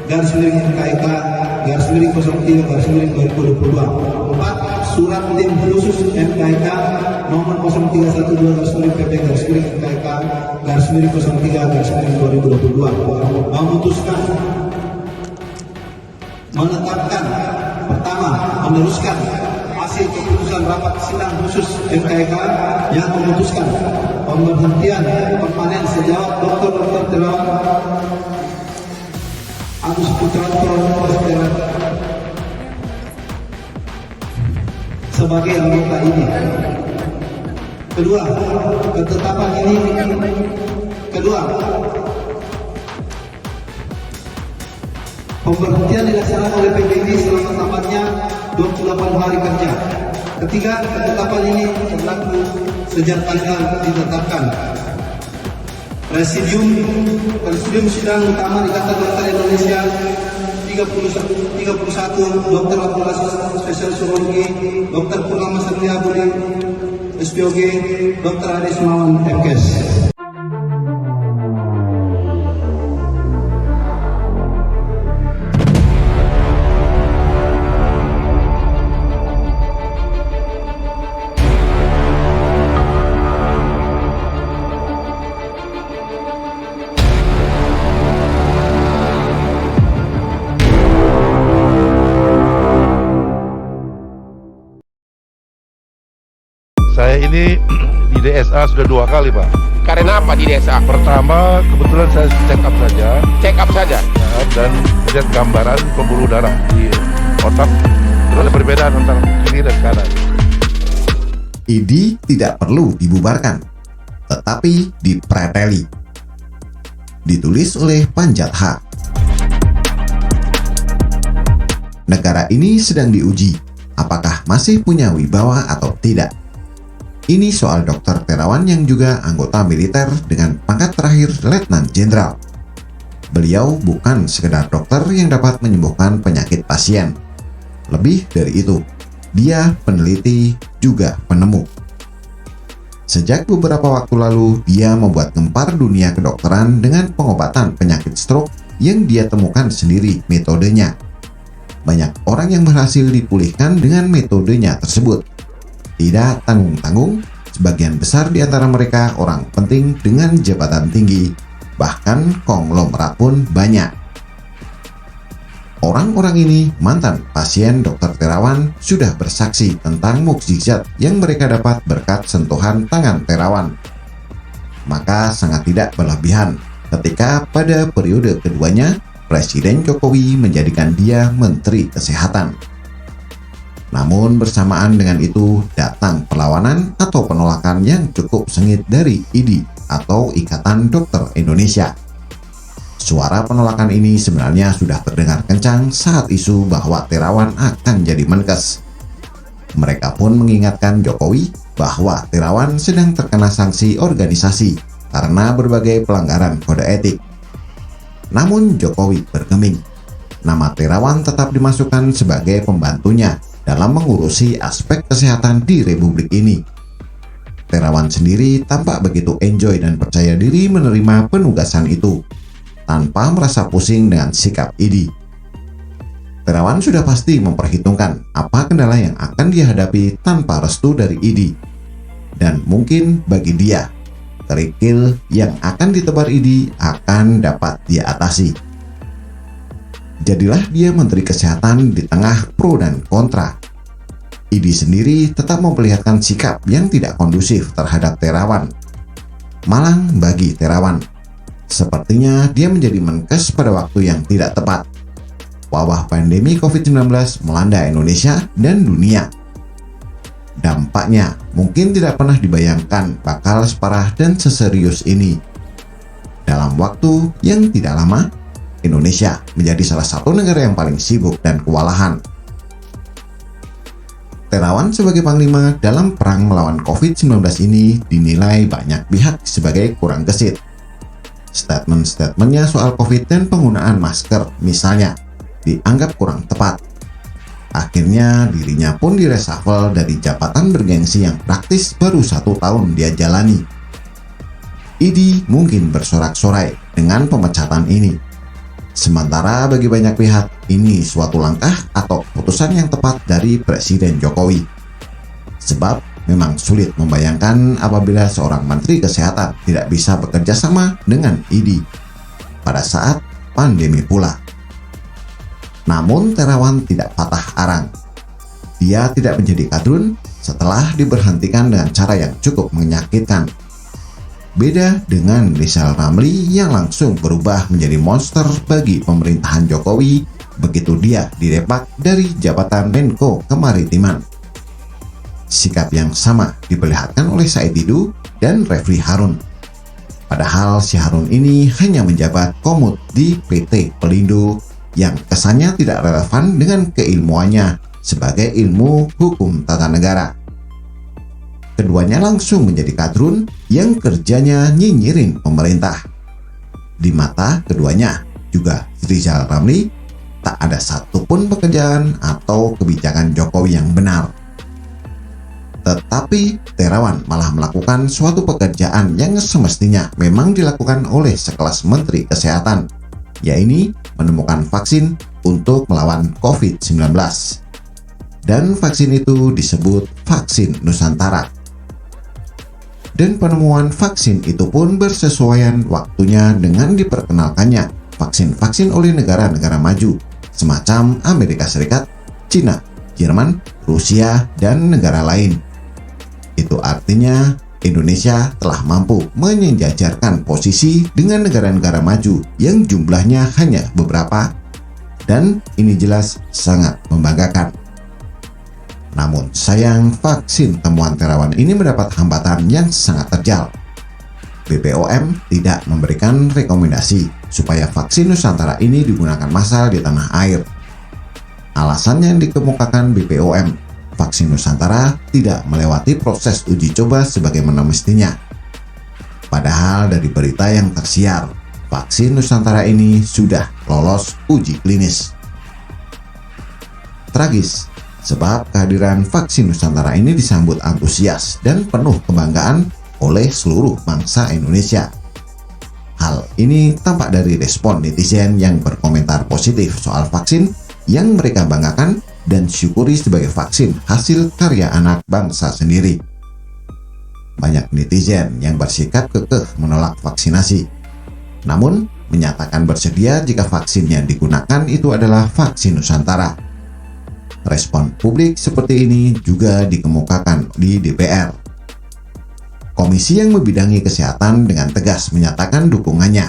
garis miring NKK garis miring 03 garis miring 2022. 4. Surat tim khusus NKK nomor 031 garis miring PP garis miring NKK garis miring 03 garis miring 2022 memutuskan menetapkan pertama meneruskan hasil keputusan rapat sidang khusus NKK yang memutuskan pemberhentian permanen sejawat Dr. Terawan Agus Putranto sebagai anggota ini. Kedua, ketetapan ini pemberhentian dilaksanakan oleh PBB selama tamatnya 28 hari kerja. Ketiga, ketetapan ini berlaku sejak tanggal ditetapkan. Presidium Sidang Utama Ikatan Dokter Indonesia 31 Dr. Abdul Aziz Spesialis Urologi, Dr. Purnama Satria Budi SPOG, Dr. Ade Sumawan MKes. Saya ini di DSA sudah 2 kali, Pak. Karena apa di DSA? Pertama, kebetulan saya check up saja. Check up saja. Dan melihat gambaran pembuluh darah di otak. Terus ada perbedaan antara kiri dan kanan. ID tidak perlu dibubarkan, tetapi dipreteli. Ditulis oleh Panjat H. Negara ini sedang diuji, apakah masih punya wibawa atau tidak. Ini soal Dr. Terawan yang juga anggota militer dengan pangkat terakhir Letnan Jenderal. Beliau bukan sekedar dokter yang dapat menyembuhkan penyakit pasien. Lebih dari itu, dia peneliti juga penemu. Sejak beberapa waktu lalu, dia membuat gempar dunia kedokteran dengan pengobatan penyakit stroke yang dia temukan sendiri metodenya. Banyak orang yang berhasil dipulihkan dengan metodenya tersebut. Tidak tanggung-tanggung, sebagian besar di antara mereka orang penting dengan jabatan tinggi, bahkan konglomerat pun banyak. Orang-orang ini mantan pasien Dr. Terawan sudah bersaksi tentang mukjizat yang mereka dapat berkat sentuhan tangan Terawan. Maka sangat tidak berlebihan ketika pada periode keduanya Presiden Jokowi menjadikan dia Menteri Kesehatan. Namun bersamaan dengan itu datang perlawanan atau penolakan yang cukup sengit dari IDI atau Ikatan Dokter Indonesia. Suara penolakan ini sebenarnya sudah terdengar kencang saat isu bahwa Terawan akan jadi Menkes. Mereka pun mengingatkan Jokowi bahwa Terawan sedang terkena sanksi organisasi karena berbagai pelanggaran kode etik. Namun Jokowi bergeming. Nama Terawan tetap dimasukkan sebagai pembantunya dalam mengurusi aspek kesehatan di Republik ini. Terawan sendiri tampak begitu enjoy dan percaya diri menerima penugasan itu, tanpa merasa pusing dengan sikap IDI. Terawan sudah pasti memperhitungkan apa kendala yang akan dihadapi tanpa restu dari IDI. Dan mungkin bagi dia, kerikil yang akan ditebar IDI akan dapat dia atasi. Jadilah dia Menteri Kesehatan di tengah pro dan kontra. IDI sendiri tetap memperlihatkan sikap yang tidak kondusif terhadap Terawan. Malang bagi Terawan, sepertinya dia menjadi Menkes pada waktu yang tidak tepat. Wabah pandemi COVID-19 melanda Indonesia dan dunia. Dampaknya mungkin tidak pernah dibayangkan bakal separah dan seserius ini. Dalam waktu yang tidak lama, Indonesia menjadi salah satu negara yang paling sibuk dan kewalahan. Terawan sebagai panglima dalam perang melawan COVID-19 ini dinilai banyak pihak sebagai kurang gesit. Statement-statementnya soal COVID dan penggunaan masker misalnya dianggap kurang tepat. Akhirnya dirinya pun direshuffle dari jabatan bergengsi yang praktis baru 1 tahun dia jalani. IDI mungkin bersorak-sorai dengan pemecatan ini. Sementara bagi banyak pihak, ini suatu langkah atau keputusan yang tepat dari Presiden Jokowi. Sebab memang sulit membayangkan apabila seorang Menteri Kesehatan tidak bisa bekerja sama dengan ID pada saat pandemi pula. Namun Terawan tidak patah arang. Dia tidak menjadi kadrun setelah diberhentikan dengan cara yang cukup menyakitkan. Beda dengan Rizal Ramli yang langsung berubah menjadi monster bagi pemerintahan Jokowi begitu dia didepak dari jabatan Menko Kemaritiman. Sikap yang sama diperlihatkan oleh Said Didu dan Refli Harun. Padahal si Harun ini hanya menjabat komut di PT Pelindo yang kesannya tidak relevan dengan keilmuannya sebagai ilmu hukum tata negara. Keduanya langsung menjadi kadrun yang kerjanya nyinyirin pemerintah. Di mata keduanya, juga Rizal Ramli, tak ada satupun pekerjaan atau kebijakan Jokowi yang benar. Tetapi Terawan malah melakukan suatu pekerjaan yang semestinya memang dilakukan oleh sekelas Menteri Kesehatan, yaitu menemukan vaksin untuk melawan COVID-19. Dan vaksin itu disebut vaksin Nusantara. Dan penemuan vaksin itu pun bersesuaian waktunya dengan diperkenalkannya vaksin-vaksin oleh negara-negara maju semacam Amerika Serikat, Cina, Jerman, Rusia, dan negara lain. Itu artinya Indonesia telah mampu menyejajarkan posisi dengan negara-negara maju yang jumlahnya hanya beberapa, dan ini jelas sangat membanggakan. Namun sayang, vaksin temuan Terawan ini mendapat hambatan yang sangat terjal. BPOM tidak memberikan rekomendasi supaya vaksin Nusantara ini digunakan massal di tanah air. Alasan yang dikemukakan BPOM, vaksin Nusantara tidak melewati proses uji coba sebagaimana mestinya. Padahal dari berita yang tersiar, vaksin Nusantara ini sudah lolos uji klinis. Tragis, sebab kehadiran vaksin Nusantara ini disambut antusias dan penuh kebanggaan oleh seluruh bangsa Indonesia. Hal ini tampak dari respon netizen yang berkomentar positif soal vaksin yang mereka banggakan dan syukuri sebagai vaksin hasil karya anak bangsa sendiri. Banyak netizen yang bersikap kekeh menolak vaksinasi, namun menyatakan bersedia jika vaksin yang digunakan itu adalah vaksin Nusantara. Respon publik seperti ini juga dikemukakan di DPR. Komisi yang membidangi kesehatan dengan tegas menyatakan dukungannya.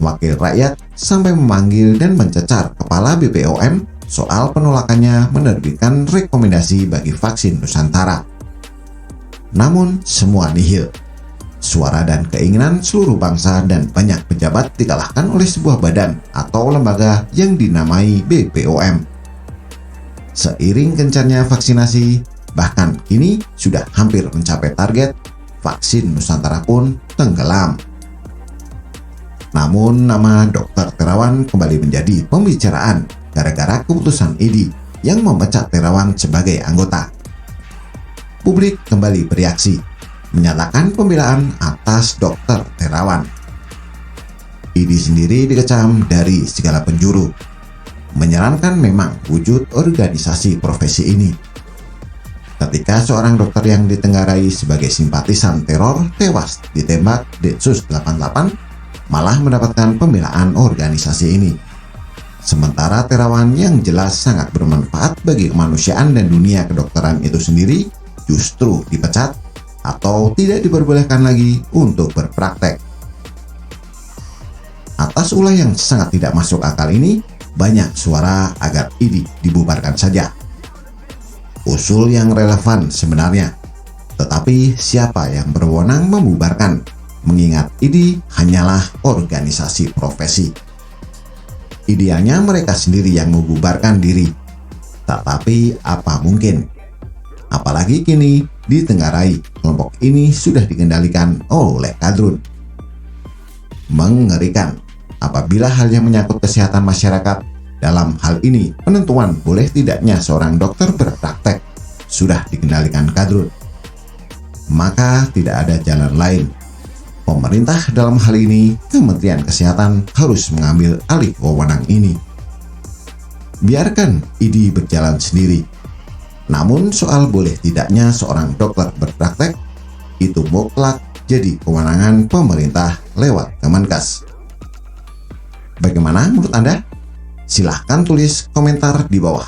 Wakil rakyat sampai memanggil dan mencecar kepala BPOM soal penolakannya menerbitkan rekomendasi bagi vaksin Nusantara. Namun semua nihil. Suara dan keinginan seluruh bangsa dan banyak pejabat dikalahkan oleh sebuah badan atau lembaga yang dinamai BPOM. Seiring kencarnya vaksinasi, bahkan kini sudah hampir mencapai target, vaksin Nusantara pun tenggelam. Namun nama Dr. Terawan kembali menjadi pembicaraan gara-gara keputusan ID yang memecat Terawan sebagai anggota. Publik kembali bereaksi, menyatakan pembelaan atas Dr. Terawan. ID sendiri dikecam dari segala penjuru, menyarankan memang wujud organisasi profesi ini. Ketika seorang dokter yang ditenggarai sebagai simpatisan teror tewas ditembak Densus 88, malah mendapatkan pembelaan organisasi ini. Sementara Terawan yang jelas sangat bermanfaat bagi kemanusiaan dan dunia kedokteran itu sendiri justru dipecat atau tidak diperbolehkan lagi untuk berpraktek. Atas ulah yang sangat tidak masuk akal ini, banyak suara agar ID dibubarkan saja. Usul yang relevan sebenarnya, tetapi siapa yang berwenang membubarkan? Mengingat ID hanyalah organisasi profesi. Idealnya mereka sendiri yang membubarkan diri, tetapi apa mungkin? Apalagi kini ditenggarai kelompok ini sudah dikendalikan oleh kadrun. Mengerikan apabila hal yang menyangkut kesehatan masyarakat. Dalam hal ini, penentuan boleh tidaknya seorang dokter berpraktek sudah dikendalikan kadrun. Maka tidak ada jalan lain. Pemerintah dalam hal ini, Kementerian Kesehatan harus mengambil alih wewenang ini. Biarkan ID berjalan sendiri. Namun soal boleh tidaknya seorang dokter berpraktek, itu mutlak jadi kewenangan pemerintah lewat Kemenkes. Bagaimana menurut Anda? Silahkan tulis komentar di bawah.